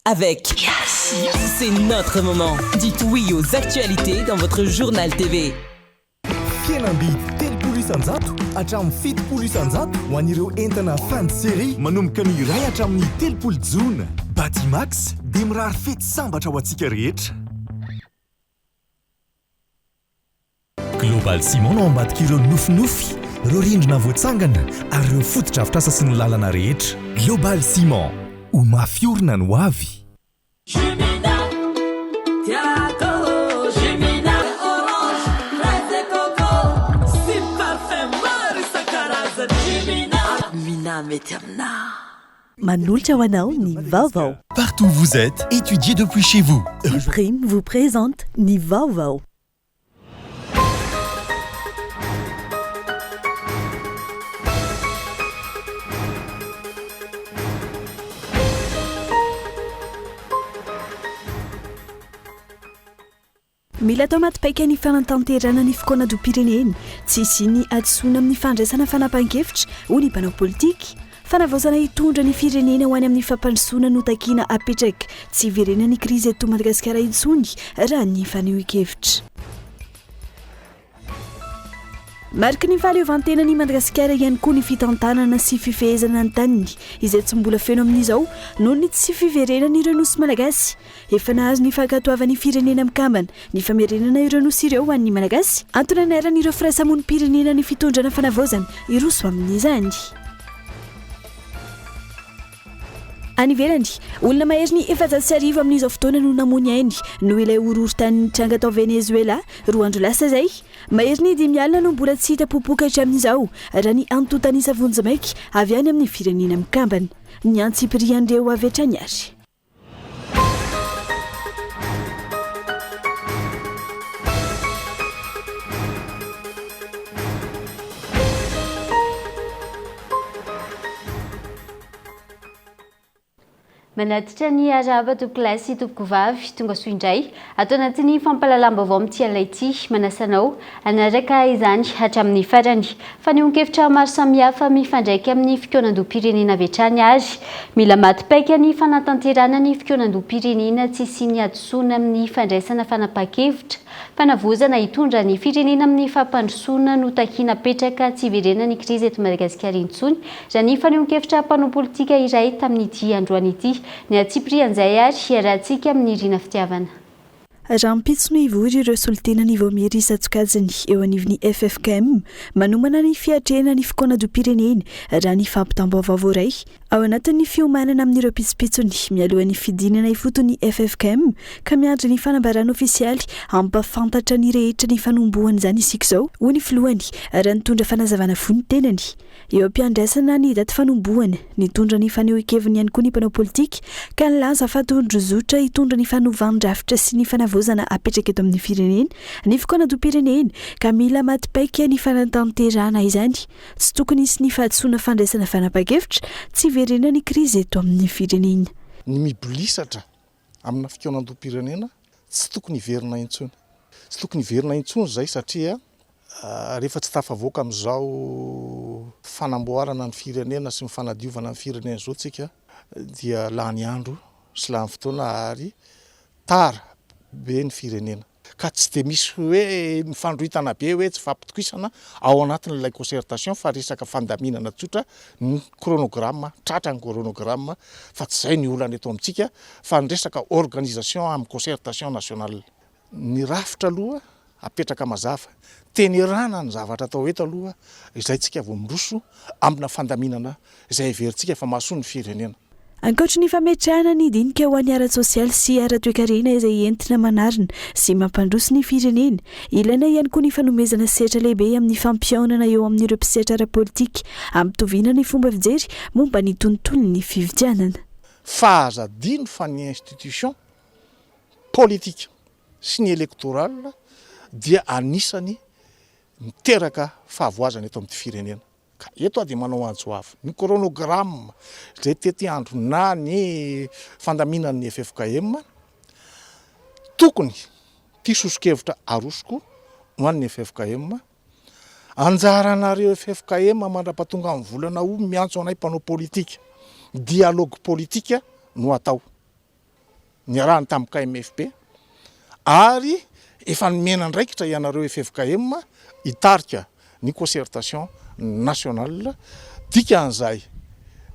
avec Yes. C'est notre moment. Dites oui aux actualités dans votre journal TV. Fianamby telopolo isanjato hatramin'ny fitopolo isanjato ho an'ireo entana fan série manomboka ny iray hatramin'ny telopolo jona. Batimax dia mirary fety sambatra ho antsika rehetra. Global Ciment no ambadika ireo nofinofy, ireo rindrina voatsangana ary ireo fotodrafitrasa sy ny lalana rehetra. Global Ciment, ho mafiorina no avy. Manolotra ho anao ny vaovao. Partout où vous êtes, étudiez depuis chez vous. Prime vous présente ny vaovao. Mila atao matipaika ny fanatanterana ny fikoanadom-pirenena tsisy ny adisona amin'ny fandraisana fanapahan-kevitra ho ny mpanao politika. Fanavaozana hitondra ny firenena ho any amin'ny fampandrosoana no takiana apetraka tsy hiverena ny krizy eto Madagasikara intsony raha ny fanehoan-kevitra. Marika ny fahaleovantenany Madagasikara ihany koa ny fitantanana sy fifehezana ny taniny izay tsy mbola feno amin'izao noho ny tsy fiverenana ireo nosy malagasy. Efa nahazo ny fankatoavan'ny firenena mikambana ny famerenana ireo nosy ireo ho an'ny malagasy antony anaran'ireo firaisamonim-pirenena ny fitondrana fanavaozana iroso amin'izany. Any ivelany, olona mahery ny 700 amin'izao fotoana no namony ainy no ilay horohorotan'ny tranga tao Venezuela 2 andro lasa zay. Mahery ny 5 alina no mbola tsy hita popoka hatramin'izao raha ny antotany savonjy-maika avy any amin'ny firenena mikambana. Ny antsipirian'ireo avy hatrany ary. Manatitra ny araba toboko lahy sy toboko vavy tonga soa indray atao anatin'ny fampalalam-baovao amin'ity alina ity manasanao anaraka izany hatramin'ny farany fanehoan-kevitra maro samihafa mifandraika amin'ny fikoanan-doha-pirenena avy hatrany ary mila matipaika ny fanatanterana ny fikoanan-doha-pirenena tsy sy ny adosona amin'ny fandraisana fanapahan-kevitra fanavozana hitondra ny firenena amin'ny fampandrosoana no takiana petraka tsy hiverena ny krizy eto Madagasikara intsony raha ny fanehoan-kevitra mpanao politika iray tamin'ity androany ity. Ny atsiprian'izay ary hiarantsika amin'ny rina fitiavana. Raha mpitso no ivory ireo solitena ny voamiry Satsokajiny eo anivon'ny FFKM manomana ny fiatrena ny fikoanan-doha-pirenena raha ny fampitam-baovao iray. Ao anatin'ny fiomanana amin'ireo pitsopitsony mialohan'ny fidinana ifotony FFKM ka miandry ny fanambarana ofisialy hampafantatra ny rehetra ny fanombohana izany isika izao ho ny filohany raha nitondra fanazavana fony tenany. Eo ampiandrasana ny daty fanombohana nitondra ny fanehoan-keviny ihany koa ny mpanao politika ka nilaza fa tondrozotra hitondra ny fanovandrafitra sy ny fanavozana apetraka eto amin'ny firenena ny fikoanan-doha-pirenena ka mila matipaika ny fanatanterana izany tsy tokony isy ny fahadisoana fandraisana fanapahan-kevitra tsy hiverena ny krizy eto amin'ny firenena. Ny mibolisatra amina fikoanan-doha-pirenena tsy tokony hiverina intsony. Tsy tokony hiverina intsony zay satria rehefa tsy tafavoaka amin'izao fanamboarana ny firenena sy ny fanadiovana ny firenena izao tsika dia lany andro sy lany fotoana ary tara be ny firenena ka tsy dia misy hoe mifandroitana be hoe tsy fampitokisana ao anatin'ilay concertation fa resaka fandaminana tsotra ny chronogramma tratra ny chronogramma fa tsy izay ny olana eto amintsika fa ny resaka organisation amin'ny concertation nationale ny rafitra aloha apetraka mazava tenerana ny zavatra atao eto aloha izay tsika vao miroso amina fandaminana izay heverintsika fa mahasoa ny firenena. Ankoatra ny fametrahana ny dinika ho an'ny ara-tsosialy sy ara-toekarena izay entina manarina sy mampandroso ny firenena ilaina ihany koa ny fanomezana sehatra lehibe amin'ny fampiaonana eo amin'ireo mpisehatra ara-politika ampitoviana ny fomba fijery momba ny tontolo ny fividianana. Fahazadino fa ny institution politika sy ny elektoral dia anisany miteraka fahavoazana eto amin'ny firenena. Ka eto dia manao anjo avy ny chronogramma izay tety andro na ny fandaminan'ny FFKM tokony tisosokevitra arosoko ho an'ny FFKM anjaranareo FFKM mandra-pahatonga amin'ny volana ho miantso anay mpanao politika dialogue politika no atao niarahany tamin'ny KMFP ary efa nomena ndraikitra ianareo FFKM hitarika ny concertation nationale dikan'izay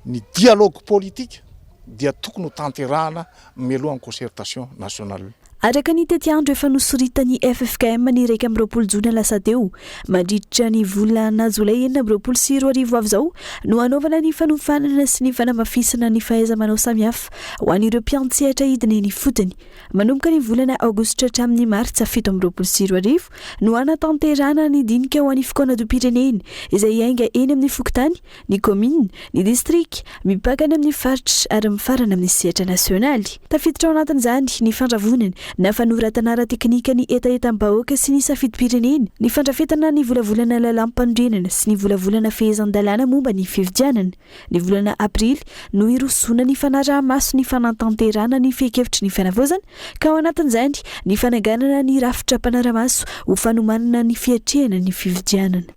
ny dialogue politique dia tokony ho tanterahana mialohan'ny concertation nationale. Araka ny tetiandro efa nosoritany FFKM ny raika amby roapolo jona lasa teo mandritra ny volana jolay 2024 avy zao no anaovana ny fanofanana sy ny fanamafisana ny fahaiza-manao samihafa ho an'ireo mpiantsehatra hidina eny fotony. Manomboka ny volana aogositra hatramin'ny martsa 7 no anatanterana ny dinika ho an'ny fikoanam-pirenena izay ainga eny amin'ny fokontany, ny commune, ny district, mipakana amin'ny faritra ary mifarana amin'ny sehatra nasionaly. Tafiditra ao anatin'izany ny fandravonana na fanoratana ara-teknika ny etaetam-bahoaka sy ny safidim-pirenena, ny fandrafetana ny volavolana lalam-pandrenana sy ny volavolana fehezan-dalàna momba ny fividianana. Ny volana aprily no irosona ny fanaraha-maso ny fanatanterana ny fekevitry ny fianavozana, ka ao anatin'izany ny fanaganana ny rafitra mpanara-maso ho fanomanana ny fiatrehana ny fividianana.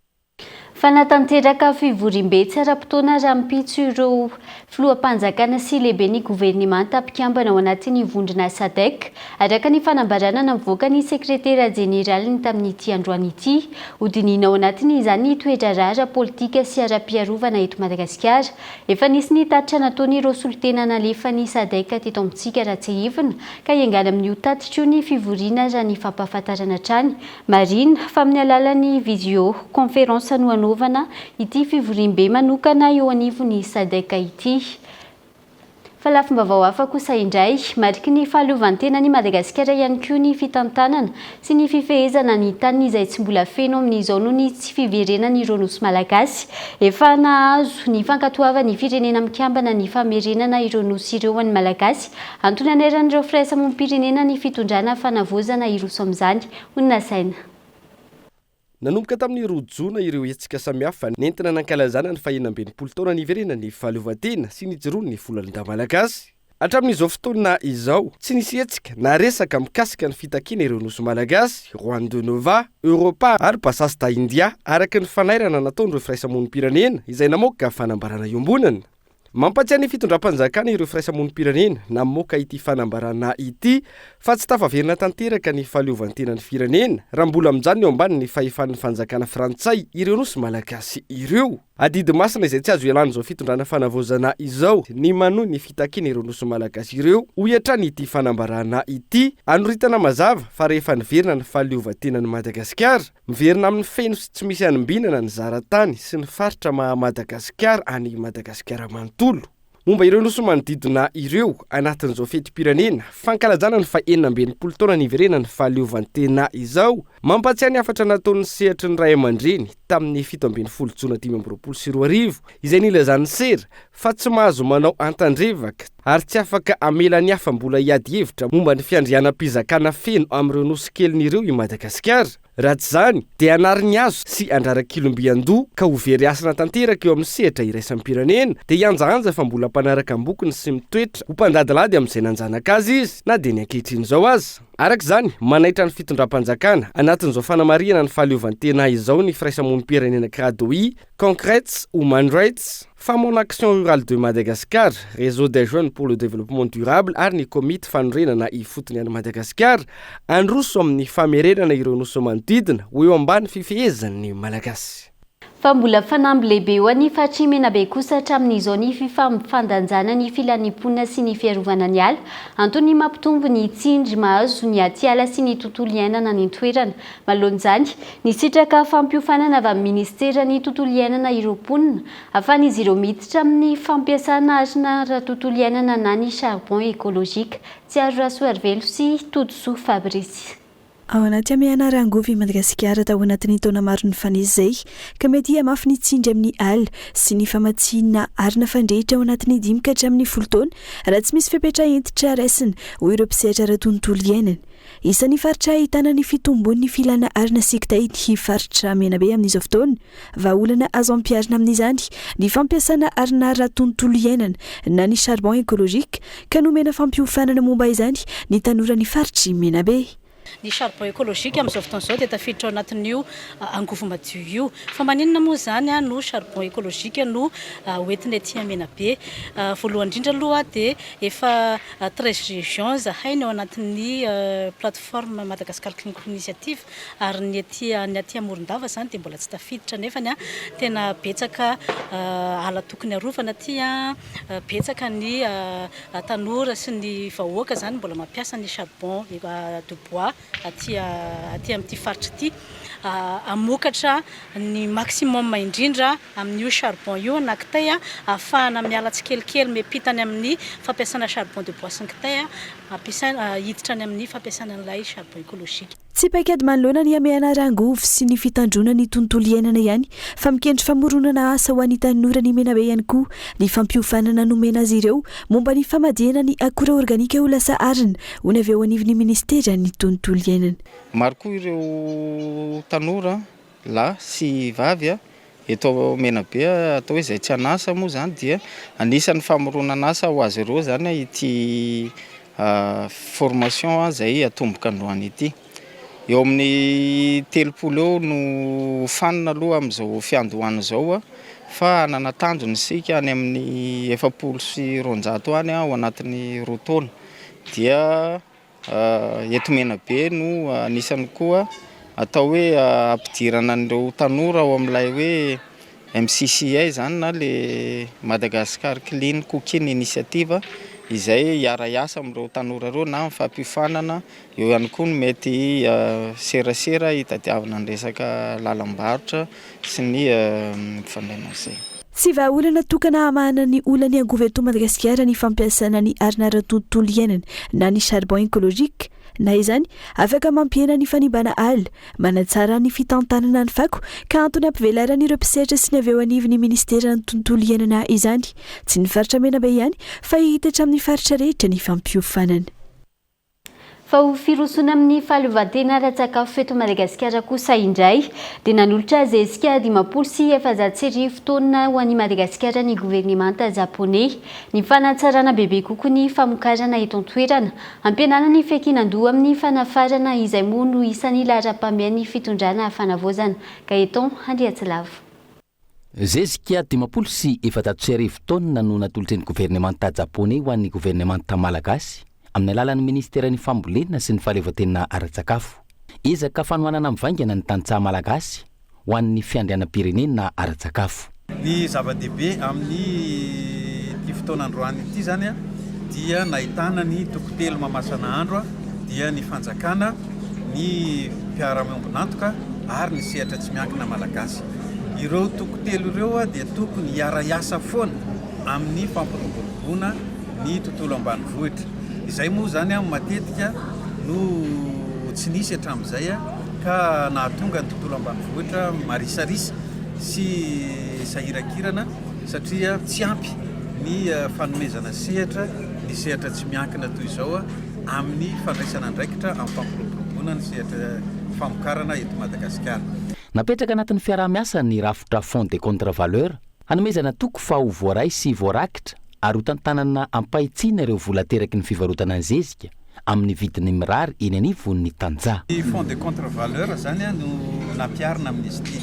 Fanatanteraka fivorim-betsy ara-potoana raha mipitso ireo filoham-panjakana sy lehibe ny gouvernemanta mpikambana ao anatin'ny vondrona SADC araka ny fanambarana navoaka ny sekretera jeneraliny tamin'ity androany ity, hodinina ao anatin'izany toetra rara politika sy ara-piarovana eto Madagasikara. Efa nisy ny tatitra nataony ireo solitena nalefa ny SADC teto amintsika raha tsy hivina ka iangana amin'io tatitra io ny fivoriana raha ny fampahafantarana trany marina fa amin'ny alalan'ny visio conférence no anaovana ity fivorim-be manokana eo anivon'ny SADC ity. Fa lafim-baovao hafa kosa indray, mariky ny fahaleovantena ny Madagasikara ihany koa ny fitantanana sy ny fifehezana ny tany izay tsy mbola feno amin'izao noho ny tsy fiverenana ireo nosy malagasy. Efa nahazo ny fankatoava ny firenena mikambana ny famerenana ireo nosy ireo an'ny malagasy, antony aneran'ireo firaisamonim-pirenena ny fitondrana fanavozana iroso amin'izany. Onina saina. Nanomboka tamin'ny rojona ireo hetsika samihafa nentina nankalazana ny fahenam-benipolo taona niverena ny fahaleovantena sy nijoroany ny volalindra malagasy. Hatramin'izao fotoana izao tsy nisy hetsika na resaka mikasika ny fitakiana ireo nosy malagasy, Rwanda Nova, Europa ary Basasta India araka ny fanairana nataon'ireo firaisamonim-pirenena izay namoaka fanambarana iombonana. Mampatsiahy ny fitondram-panjakana ireo firaisamonim-pirenena namoaka ity fanambarana ity fa tsy tafaverina tanteraka ny fahaleovantena ny firenena raha mbola amin'izany eo ambany ny fahefan'ny fanjakana frantsay ireo nosy malagasy ireo. Adidy masina izay tsy azo ialana izao fitondrana fanavozana izao ny manohy ny fitakiana ireo nosy malagasy ireo ho iatrany ity fanambarana ity anoritana mazava fa rehefa niverina ny fahaleovantena ny Madagasikara, miverina amin'ny feno sy tsy misy animbinana ny zaratany sy ny faritra Madagasikara any Madagasikara manontolo. Momba ireo nosy manodidina ireo anatin'izao fetim-pirenena fankalazana ny fahenam-benipolo taona niverena ny fahaleovantena izao, mampatsiahy ny afatra nataon'ny sehatry ny ray aman-dreny tamin'ny 7 jona 2024 izay nilazany sera fa tsy mahazo manao antandrevaka ary tsy afaka amela ny hafa mbola hiady hevitra momba ny fiandrianam-pizakana feno amin'ireo nosy kelin'ireo i Madagasikara. Raha tsy zany dia anariny azo sy andrarakilombiandoha ka ho very asana tanteraka eo amin'ny sehatra iraisam-pirenena dia hianjaanja fa mbola mpanaraka ambokiny sy mitoetra ho mpandadilady amin'izay nanjanaka azy izy na dia ny ankehitriny aza. Araka izany, manaitra ny fitondram-panjakana anatin'izao fanamariana ny fahaleovantena izao ny firaisamonim-pirenena CRADOI, Concrètes Human Rights, Femmes en Action Rurale de Madagascar, Réseau des Jeunes pour le Développement Durable ary ny komity fanorenana ifotony any Madagasikara androso amin'ny famerenana ireo nosy manodidina ho eo ambany fifehezan'ny malagasy. Fa mbola fanamby lehibe ho an'ny fatrimena be kosa hatramin'izao ny fifandanjana ny filanimponina sy ny fiarovana ny ala, antony mampitombo ny tsindry mahazo ny atiala sy ny tontolo iainana ny toerana. Malohan'izany, nisitraka fampiofanana avy amin'ny ministera ny tontolo iainana ireo mponina ahafahan'izy ireo miditra amin'ny fampiasana arina ra-tontolo iainana na ny charbon écologique. Tsiaro Rasoarvelo sy Todoso Fabrice. Ao anaty amehana rangovy i Madagasikara tao anatin'ny taona maro ny fanezay ka mety hamafy ny tsindry amin'ny ala sy ny famatsiana arina fandrehitra ao anatin'ny 5 ka hatramin'ny 10 taona raha tsy misy fepetra entitra raisina ho ireo mpisehatra ara-tontolo iainana. Isan'ny faritra ahitana ny fitombon'ny filana arina sikitay ny faritra Menabe amin'izao fotoana, vahaolana azo ampiarina amin'izany ny fampiasana arina ara-tontolo iainana na ny charbon écologique ka nomena fampiofanana momba izany ny tanora ny faritry Menabe. Ny charbon écologique amin'izao fotoan'izao dia tafiditra ao anatin'io angovo madio io. Fa maninona moa zany no charbon écologique no hoentina etỳ Menabe. Voalohany indrindra aloha dia efa 13 régions zahay ny ao anatin'ny plateforme Madagascar Clean Initiative ary ny aty Morondava zany dia mbola tsy tafiditra nefany tena betsaka ala tokony arovana aty betsaka ny tanora sy ny vahoaka zany mbola mampiasa ny charbon de bois aty amin'ity faritra ity amokatra ny maximum indrindra amin'io charbon io anankitay ahafahana miala tsikelikely miampitany amin'ny fampiasana charbon de bois sy ny kitay ampiasaina hiditra ny amin'ny fampiasana an'ilay charbon écologique. Tsy paikady manoloana ny ameana rangovo sy ny fitandrona ny tontolo iainana ihany fa mikendry famoronana asa ho an'ny tanora ny Menabe ihany koa ny fampiofanana nomena azy ireo momba ny famadihana ny akora organika ho lasa arina ho avy ao anivon'ny ministera ny tontolo iainana. Maro koa ireo tanora lahy sy vavy eto Menabe atao hoe izay tsy anasa moa zany dia anisan'ny famoronana asa ho azy ireo zany ity formation izay atomboka androany ity. Eo amin'ny 30 eo no fanina aloha amin'izao fiandohana izao fa anana tanjony isika any amin'ny 700 any ao anatin'ny 2 taona dia eto Menabe no anisany koa atao hoe ampidirana an'ireo tanora ao amin'ilay hoe MCCA zany na le Madagascar Clean Cooking Initiative izay hiara-iasa amin'ireo tanora ireo na mifampifanana eo ihany koa no mety serasera hitadiavana ny resaka lalam-barotra sy ny fandamazay. Tsy vahaolana tokana hamahana ny olany angovo eto Madagasikara ny fampiasana ny arina ara-tontolo iainana na ny charbon écologique na izany afaka mampiena ny fanimbana ala manatsara ny fitantanana ny fako ka antony ampivelarana ireo mpisehatra sy ny avy eo anivon'ny ministera ny tontolo iainana izany tsy ny faritra Menabe ihany fa hita hatramin'ny faritra rehetra ny fampiofanana. Fa ho firosona amin'ny fahaleovantena ara-tsakafo eto Madagasikara kosa indray dia nanolotra zezika 570 taona ho an'i Madagasikara ny gouvernemanta japonais ny fanatsarana bebe kokoa ny famokarana eto an-toerana ampianana ny fekinan-doha amin'ny fanafarana izay moa no isan'ny lara-pamehan'ny fitondrana fanavozana ka eton Andriatsilavo. Zezika 570 taona no natolotra ny gouvernemanta japonais ho an'ny gouvernemanta malagasy amin'ny alalan'ny ministera ny fambolena sy ny fahaleovantena ara-tsakafo. Ezaka fanohanana mivaingana ny tantsaha malagasy ho an'ny fiandrianam-pirenena ara-tsakafo. Ny zava-dehibe amin'ny fotoanandroany ity zany dia nahitana ny dokotely mamasana andro dia ny fanjakana ny mpiara-miombonantoka ary ny sehatra tsy miankina malagasy. Ireo dokotely ireo dia tokony hiara-iasa foana amin'ny fampiroboroboana ny tontolo ambanivohitra. Izay moa zany matetika no tsy nisy hatramin'izay ka nahatonga ny tontolo ambanivohitra marisarisa sy sahirakirana satria tsy ampy ny fanomezana sehatra ny sehatra tsy miankina toy izao amin'ny fandraisana andraikitra amin'ny fampiroboroboana ny sehatra famokarana eto Madagasikara. Napetraka anatin'ny fiaraha-miasa ny rafitra fond de contre-valeur hanomezana toko fa ho voaray sy voarakitra ary ho tantanana ampahitsiana ireo vola teraky ny fivarotana ny zezika amin'ny vidiny mirary eny anivon'ny tanja. Ny fond de contre-valeur zany no nampiarina amin'izy ity.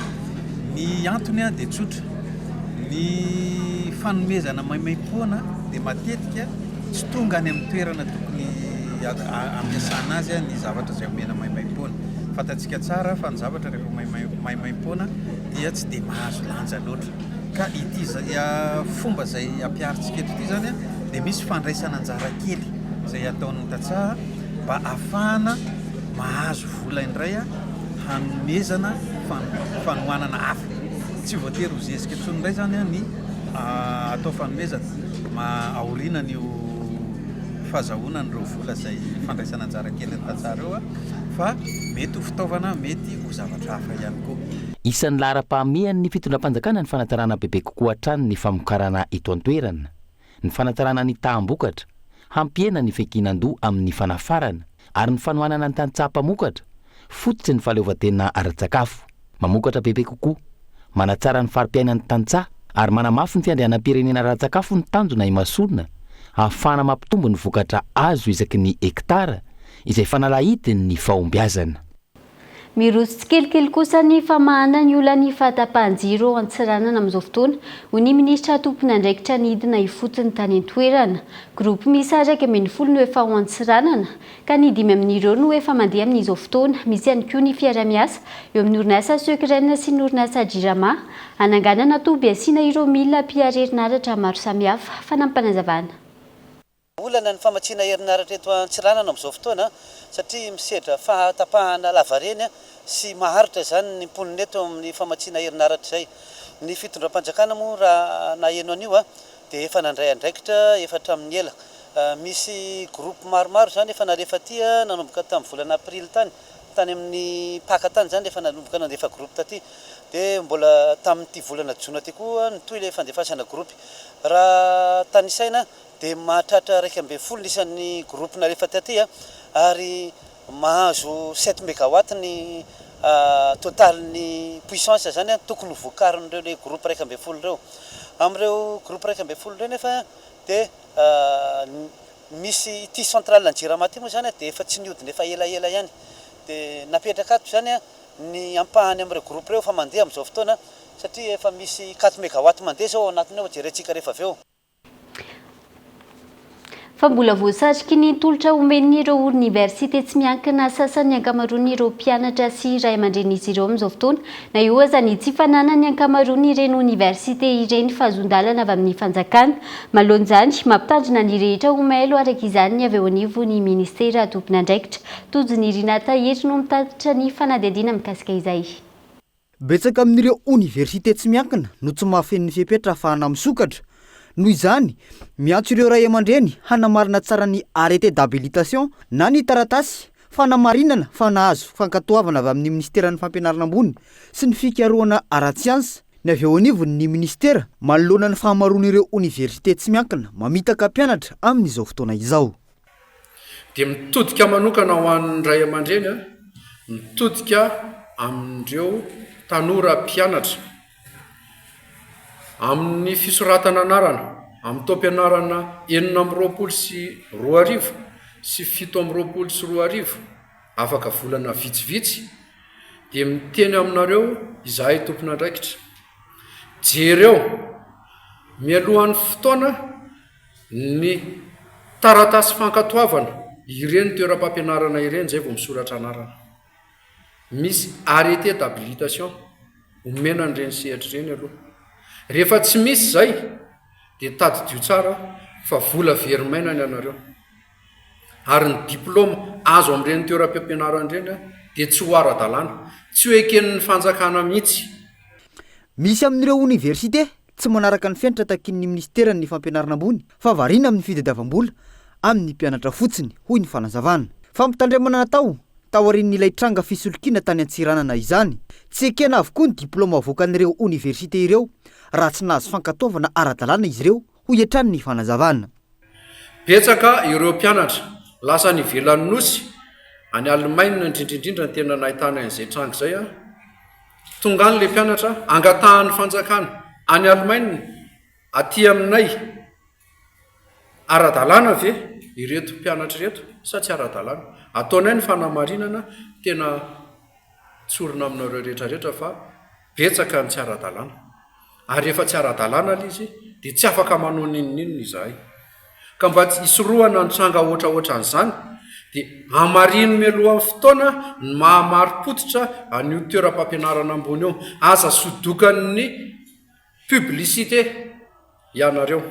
Ny antony dia tsotra. Ny fanomezana maimaimpona dia matetika tsy tonga any amin'ny toerana tokony ampiasana azy ny zavatra izay omena maimaimpona. Fantatsika tsara fa ny zavatra rehefa maimaimpona dia tsy dia mahazo lanja loatra. Ka ity fomba izay ampiaritsika eto ity zany dia misy fandraisana anjara kely izay ataon'ny tantsaha mba ahafahana mahazo vola indray hanomezana fanohanana hafa. Tsy voatery ho zezika intsony indray zany ny atao fanomezana aoriana ny fahazahoana n'ireo vola izay fandraisana anjara kely ny tantsaha ireo fa mety ho fitaovana mety ho zavatra hafa ihany koa. Isan'ny lara-pahamehan'ny fitondram-panjakana ny fanatarana bebe kokoa hatrany ny famokarana eto an-toerana, ny fanatarana ny taham-bokatra, hampiena ny fekinan-doha amin'ny fanafarana ary ny fanohanana ny tantsaha-pamokatra, fototsy ny fahaleovantena ara-tsakafo, mamokatra bebe kokoa, manatsara ny fari-piainan'ny tantsaha ary manamafy ny fiandrianam-pirenena ara-tsakafo ny tanjona imasonina, ahafahana mampitombo ny vokatra azo isaky ny hektara izay fanalahitiny ny fahombiazana. Miroso tsikelikely kosa ny famahana ny olany fahatapahan-jiro an-tsiranana amin'izao fotoana ho ny minisitra tompona andraikitra nidina ifotony tany an-toerana. Gropy misy 110 no efa ao an-tsiranana ka ny 5 amin'ireo no efa mandeha amin'izao fotoana. Misy ihany koa ny fiara-miasa eo amin'ny orinasa Sucrène sy ny orinasa Jirama ananganana toby asiana ireo milina mpiara-herinaratra maro samihafa. Fanampanazavana. Olana ny famatsiana herinaratra eto an-tsiranana amin'izao fotoana satria misedra fahatapahana lavareny sy maharitra zany ny mponina eto amin'ny famatsiana herinaratra izay. Ny fitondram-panjakana moa raha naheno an'io dia efa nandray andraikitra efatra amin'ny ela. Misy groupe maromaro zany efa nalefa aty nanomboka tamin'ny volana aprily tany amin'ny paka tany zany efa nanomboka nandefa groupe taty. Dia mbola tamin'ity volana jona ty koa nitoy ilay fandefasana groupe. Raha tany isaina dia mahatratra 12 isan'ny groupe nalefa taty ary mahazo 7 mégawatt ny total ny puissance zany tokony vokarin'ireo le groupe 12 ireo. Amin'ireo groupe 12 ireo nefa dia misy ity centrale an-Jirama ty moa zany dia efa tsy niodina efa elaela ihany. Dia napetraka ato zany ny ampahany amin'ireo groupe ireo fa mandeha amin'izao fotoana satria efa misy 4 mégawatt mandeha zao anatiny ao jerentsika rehefa avy eo. Fa mbola voasatriky ny tolotra omen'ireo université tsy miankina sasany ankamaroan'ireo mpianatra sy ray aman-dren'izy ireo amin'izao fotoana. Na io aza ny tsy fananany ankamaroan'ireny université ireny fahazon-dalana avy amin'ny fanjakana. Malohany izany mampitandrina ny rehetra ho mailo araka izany avy eo anivo ny ministera tompona andraikitra. Tojo ny Rinata Hery no mitatitra ny fanadihadiana mikasika izay. Betsaka amin'ireo université tsy miankina no tsy mahafeno ny fepetra ahafahana misokatra. Noho izany, miantso ireo ray aman-dreny hanamarina tsara ny arrêté d'habilitation na ny taratasy fanamarinana fa nahazo fankatoavana avy amin'ny ministeran'ny fampianarana ambony sy ny fikarohana ara-tsiansa. Ny avy eo anivony ny ministera manoloana ny fahamaroan'ireo université tsy miankina mamitaka mpianatra amin'izao fotoana izao. Dia mitodika manokana ho an'ny ray aman-dreny mitodika amin'ireo tanora mpianatra amin'ny fisoratana anarana amin'ny taom-pianarana 9 sy 2 sy 7 sy 2 afaka volana vitsivitsy dia miteny aminareo izahay tompona andraikitra jereo mialohan'ny fotoana ny taratasy fankatoavana ireny toeram-pampianarana ireny zay vao misoratra anarana. Misy arrêté d'habilitation omena an'ireny sehatra ireny aloha. Rehefa tsy misy zay dia tadidio tsara fa vola verimaina ny anareo. Ary ny diplôma azo amin'ireny toeram-pampianarana ireny dia tsy ho ara-dalàna, tsy ho eken'ny fanjakana mihitsy. Misy amin'ireo université tsy manaraka ny fianatra takin'ny ministeran'ny fampianarana ambony fa variana amin'ny fitadiavam-bola amin'ny mpianatra fotsiny hoy ny fanazavana. Fampitandremana natao taorian'ilay tranga fisolokiana tany an-tsiranana izany. Tsy ekena avokoa ny diplôma avoakan'ireo université ireo raha tsy nahazo fankatoavana ara-dalàna izy ireo ho iatran'ny fanazavana. Betsaka ireo mpianatra lasa ny velan'ny nosy any Allemagne indrindrindrindra ny tena nahitana an'izay tranga izay tonga an'ilay mpianatra angatahan'ny fanjakana any Allemagne aty aminay ara-dalàna ve ireto mpianatra ireto sa tsy ara-dalàna. Ataonay ny fanamarinana tena tsorona aminareo rehetrarehetra fa betsaka ny tsy ara-dalàna. Ary rehefa tsy ara-dalàna ilay izy dia tsy afaka manao ninon'inona izahay. Ka mba tsy isorohana ny tranga ohatraohatran'izany dia amarino mialohan'ny fotoana ny mahamari-potitra an'io toeram-pampianarana ambony eo. Aza sodokan'ny publicité ianareo.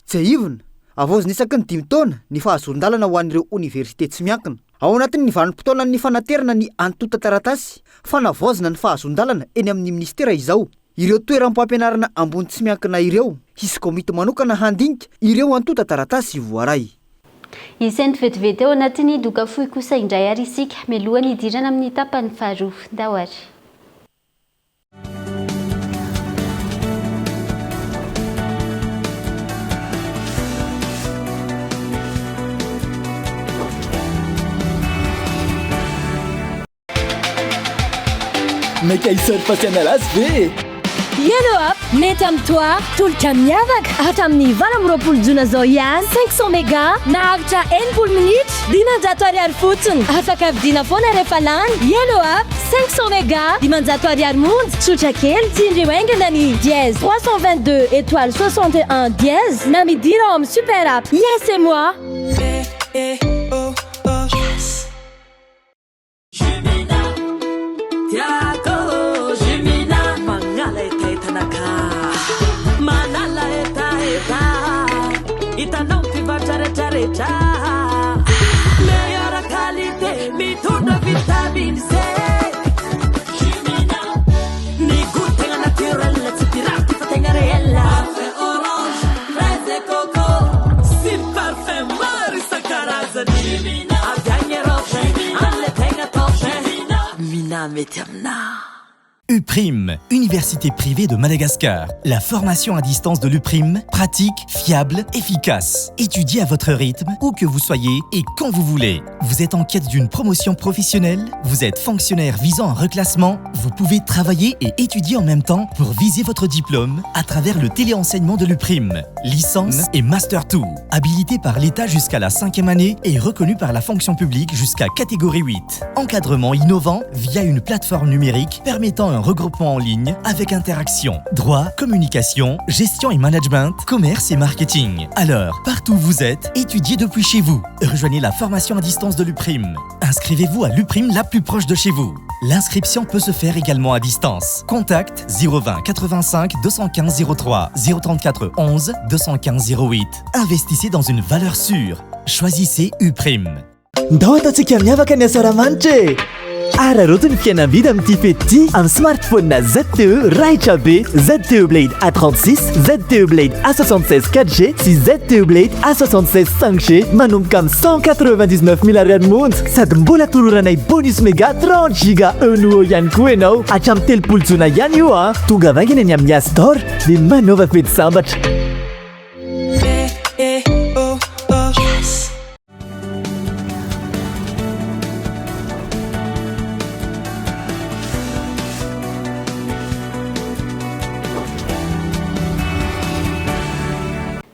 Tsy aivona avozy nisaky ny 5 taona ny fahazon-dalana ho an'ireo université tsy miankina. Ao anatin'ny vanim-potoana ny fanaterana ny antota taratasy fanavaozana ny fahazon-dalana eny amin'ny ministera izao. Ireo toeram-pampianarana ambony tsy miankina ireo hisy komity manokana handinika ireo antota taratasy voaray. Isen'ny vetivety ao anatin'ny doka fohy kosa indray ary isika mialohan'ny idirana amin'ny tapany faharoa. Dahoary. Meka isary pasiana lasy ve? Yellow Up mety amin'toa tolotra miavaka hatramin'ny 20 jona zao ihany 500 méga nahavitra 1 minitra 900 ariary fotsiny afaka vidiana foana rehefa lany Yellow Up 500 méga 900 ariary monja tsotra kely tiandreo aingana ny dièse 322 étoile 61 dièse na midira ao amin'ny super app yes et moi Itanao tivatraretraretra meilleure qualité mitondra vitamine C Jumina ni goût tegna naturel tsy pirate fa tegna réel parfait orange fraise et coco si parfait maro isan-karazany Jumina avy roche amle tegna top Jumina mety amina UPRIM, Université privée de Madagascar. La formation à distance de l'UPRIM, pratique, fiable, efficace. Étudiez à votre rythme, où que vous soyez et quand vous voulez. Vous êtes en quête d'une promotion professionnelle? Vous êtes fonctionnaire visant un reclassement? Vous pouvez travailler et étudier en même temps pour viser votre diplôme à travers le téléenseignement de l'UPRIM. Licence et Master 2. Habilité par l'État jusqu'à la 5e année et reconnu par la fonction publique jusqu'à catégorie 8. Encadrement innovant via une plateforme numérique permettant un regroupement en ligne avec interaction, droit, communication, gestion et management, commerce et marketing. Alors, partout où vous êtes, étudiez depuis chez vous. Rejoignez la formation à distance de l'UPRIM. Inscrivez-vous à l'UPRIM la plus proche de chez vous. L'inscription peut se faire également à distance. Contact 020 85 215 03 034 11 215 08. Investissez dans une valeur sûre. Choisissez UPRIM. Araroto ny fiainam-bidy amin'ity fety amin'ny smartphone na ZTE raitra be ZTE Blade A36, ZTE Blade A76 4G sy ZTE Blade A76 5G manomboka amin'ny 199 000 ariary monja sady mbola toloranay bonus méga 30 giga euno ihany koa ianao hatramin'ny 30 jona ihany io a tonga vaingana ny amin'ny App Store dia manova fety sambatra.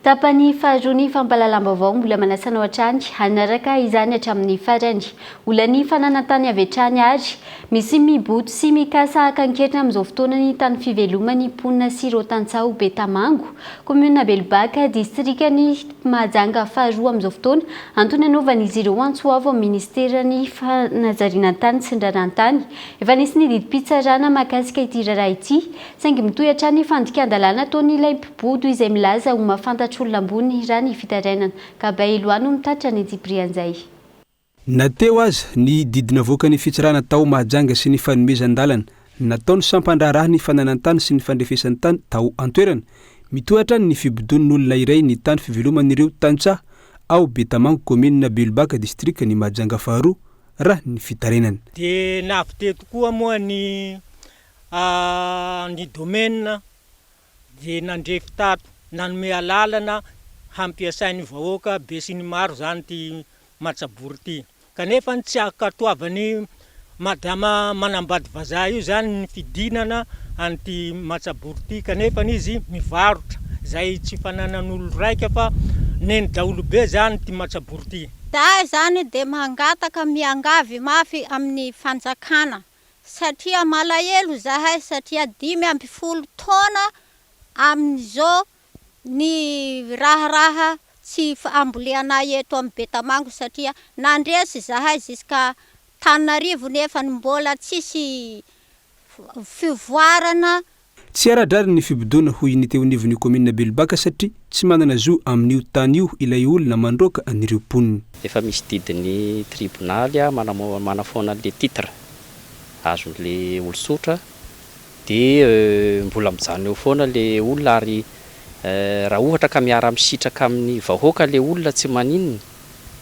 Tapany faharoany fampalalam-baovao mbola manasanao hatrany hanaraka izany hatramin'ny farany olany fananantany avy hatrany ary misy miboto sy mikasa akankerina amin'izao fotoana ny tany fivelomany ponina sy ireo tantsaho Betamango commune Belbaka distrikany Mahajanga faharoa amin'izao fotoana antony anaovan'izy ireo antsoavo amin'ny ministerany fanajariana tany sy ndrarantany efa nisy ny didim-pitsarana mahakasika ity raharaha ity saingy mitohy hatrany fandikan-dalàna ataony ilay mpibodo izay milaza ho mahafantatra olona ambony raha ny fitarainana ka Bailoano mitatra ny Tsiprianzay. Nateo aza ny didina voaka ny fitsarana tao Mahajanga sy ny fanomezan-dalana nataony sampandraraha ny fananantany sy ny fandrefesan'ny tany tao antoerana mitohatra ny fibodon'olona iray ny tany fiveloman'ireo tantsaha ao Betamango commune Belbaka district ny Mahajanga faharoa raha ny fitarainana. Dia navite tokoa moa ny domaine dia nandrefy tato nanome alalana hampiasain'ny vahoaka be sy ny maro zany ty Matsabory ty kanefa tsy akatoavany madama manambady vazaha io zany ny fidinana anty Matsabory ty kanefa izy mivarotra zay tsy fananan'olo raika fa neny daolo be zany ty Matsabory ty. Da zany de mangataka miangavy mafy amin'ny fanjakana satria malahelo zahay satria 5 taona amin'izao ny raha tsy amboleana eto amin'ny Betamango satria nandresy zahay ziska Tananarivo nefa mbola tsisy fivoarana. Tsy aradrary ny fibodona hoy ny teo anivon'ny commune Belbaka satria tsy manana zo amin'io tany io ilay olona mandroaka anireo poniny. Efa misy didin'ny tribonaly manafoana le titre azon'le olosotra dia mbola mijano eo foana le olona ary raha ohatra ka miara misitraka amin'ny vahoaka le olona tsy maninona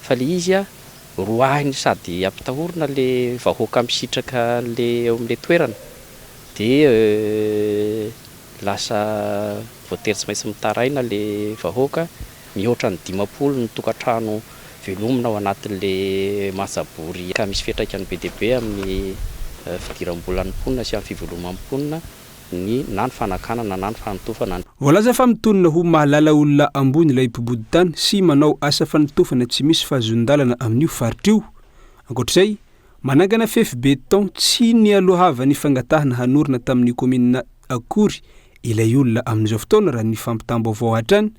fa le izy roahiny sady ampitahorina le vahoaka misitraka le eo amin'le toerana dia lasa voatery tsy maintsy mitaraina le vahoaka mihoatra ny 500 ny tokantrano velomina ao anatin'le Matsabory ka misy fiantraikany be dia be amin'ny fidiram-bolan'ny ponina sy amin'ny fiveloman'ny ponina ny na ny fanakanana na ny fanotofana. Voalaza fa mitonona ho mahalala olona ambony ilay mpibody tany sy manao asa fanotofana tsy misy fahazon-dalana amin'io faritra io. Ankoatr'izay, manangana fefy beton tsy ny alohava ny fangatahana hanorina tamin'ny komina Akory ilay olona amin'izao fotoana raha ny fampitam-baovao hatrany.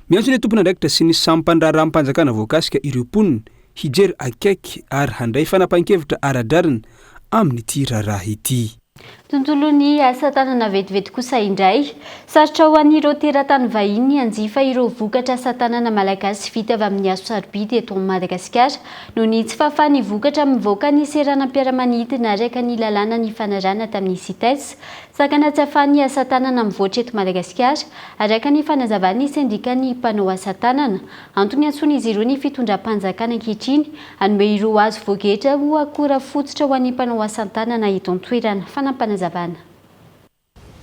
Miantso ny tompona andraikitra sy ny sampandraram-panjakana voakasika ireo mponina hijery akaiky ary handray fanapahan-kevitra ara-drarina amin'ity raharaha ity. Tontolon'ny asa tanana vetivety kosa indray, sarotra ho an'ireo teratany vahiny hanjifa ireo vokatra asa tanana malagasy vita avy amin'ny hazo sarobidy eto Madagasikara noho ny tsy fahafahan'ny vokatra mivoaka ny seranam-piaramanidina araka ny lalàna ny fanarana tamin'ny CITES, sakana tsy ahafahan'ny asa tanana mivoatra eto Madagasikara araka ny fanazavan'ny sendikany mpanao asa tanana. Antony antsoina izy ireo ny fitondram-panjakana ankehitriny hanome ireo hazo voagetra ho akora fototra ho an'ny mpanao asa tanana eto an-toerana. Fanampanazavana.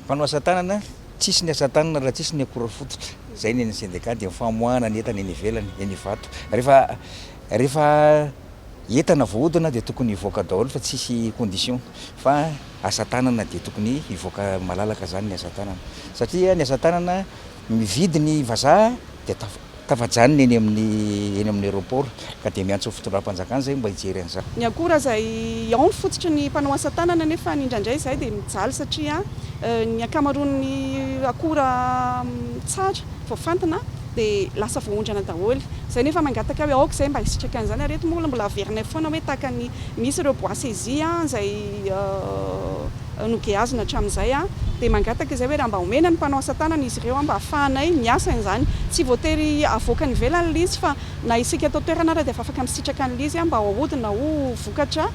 Mpanao asa tanana tsisy ny asa tanana raha tsisy ny akora fototra. Zay ny sendika dia famoahana ny entana eny ivelany eny vato. Rehefa entana voahodina dia tokony hivoaka daholo fa tsisy condition. Fa asa tanana dia tokony hivoaka malalaka zany ny asa tanana. Satria ny asa tanana mividy ny vazaha dia tafajanony eny amin'ny aéroport ka dia miantso fitondram-panjakana zay mba hijery an'izany. Ny akora zay ao ny fototry ny mpanao asa tanana nefa indraindray zay dia mijaly satria ny akamaroan'ny akora tsara voafantina dia lasa voaondrana daholo. Zay nefa mangataka hoe aoka zay mba hisitraka an'izany areto moa mbola averinay foana hoe takany misy ireo bois-saisie zay nogehazina hatramin'izay dia mangataka izay hoe raha mba omena ny mpanao asa tanana izy ireo mba ahafahanay miasa an'izany. Tsy voatery avoaka ny ivelany izy fa na isika atao toerana ary dia afaka misitraka an'izy mba ahodina ho vokatra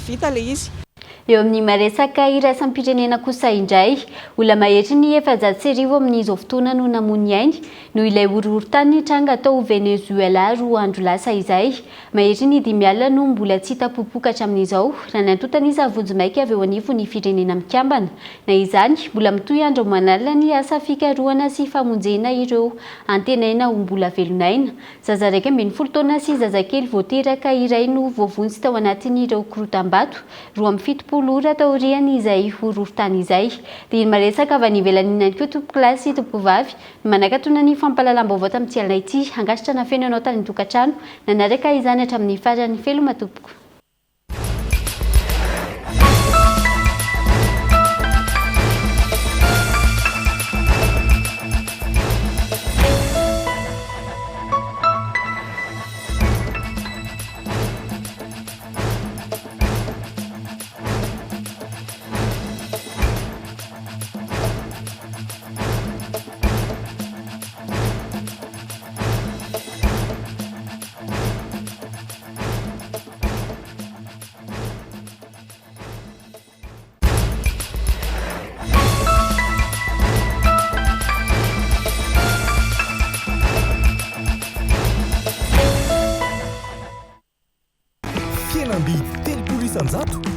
vita ilay izy. Eo amin'ny maresaka iraisam-pirenena kosa indray, olona mahetry ny 700 amin'izao fotoana no namony ainy no ilay horohorontany tranga tao Venezuela roa andro lasa izay. Mahetry ny 5 alina no mbola tsy tapopokatra amin'izao raha nantotana izy avonjy maika avy eo anivo ny firenena mikambana. Na izany, mbola mitohy andro manalina ny asa fikarohana sy famonjena ireo antenaina ho mbola velonaina. Zaza raika 20 taona sy zazakely voateraka iray no voavonjy tao anatin'ireo korotam-bato, 27 ora taoriany izay horohorontany izay. Dia maresaka avy any ivelanina koa tompo-kilasy tompovavy manakatona ny fampalalam-baovao tamin'ity alina ity hangasitra na feno anao tany tokantrano nanaraka izany hatramin'ny farany felo matompoko.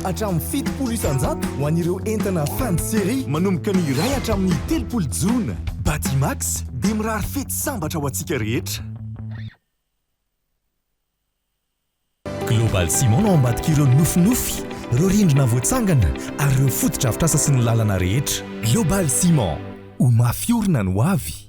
Hatramin'ny 7 isanjato ho an'ireo entana fin de série manomboka ny iray hatramin'ny 3 jona. Batimax dia mirary fety sambatra ho antsika rehetra. Global Ciment no ambadika ireo nofinofy, ireo rindrina voatsangana ary ireo fotodrafitrasa sy ny lalana rehetra. Global Ciment, ho mafiorina no avy.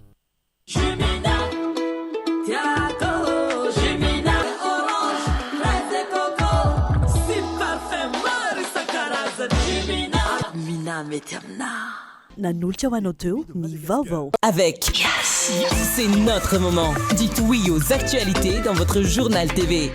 Nanolotra ho anao teo ny vaovao. Avec c'est notre moment. Dites oui aux actualités dans votre journal TV.